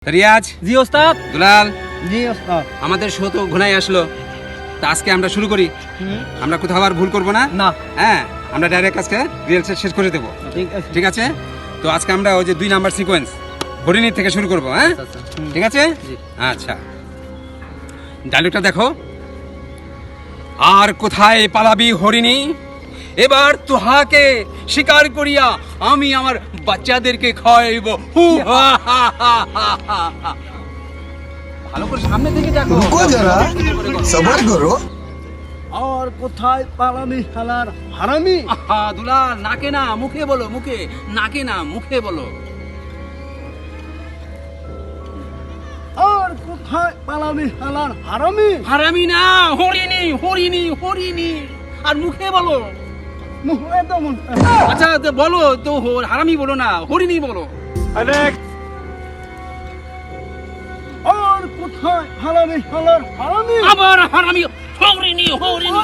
রিয়াজ, জি ওস্তাদ। দুলাল, জি ওস্তাদ। আমাদের শো তো ঘনায় আসলো, তা আজকে আমরা শুরু করি। আমরা কোথাও আর ভুল করবো না। না, হ্যাঁ, আমরা ডাইরেক্ট আজকে রিহার্সাল শেষ করে দেবো। ঠিক আছে। ঠিক আছে, তো আজকে আমরা ওই যে 2 নাম্বার সিকোয়েন্স হরিণীর থেকে শুরু করবো। হ্যাঁ, আচ্ছা, আচ্ছা। ঠিক আছে। জি। আচ্ছা, ডায়লগটা দেখো। আর কোথায় পালাবি হরিণী, এবার তোহাকে শিকার করিয়া আমি আমার বাচ্চাদেরকে খাওয়াইব। হু হা হা হা হা হা হা। ভালো করে সামনে থেকে দেখো। रुको जरा सबर करो। আর কোথায় পালামি শালার হারামি? আহা, দুলাল, নাকে না মুখে বলো, মুখে, নাকে না মুখে বলো। আর কোথায় পালামি শালার হারামি? হারামি না, হরিণী হরিণী হরিণী। আর মুখে বলো। মুখে তো মন। আচ্ছা তো বলো তো, হারামি বলো না, হরিণী বলো। আর কোথায় পালামি শালার হারামি? আবার হারামি, হরিণী হরিণী।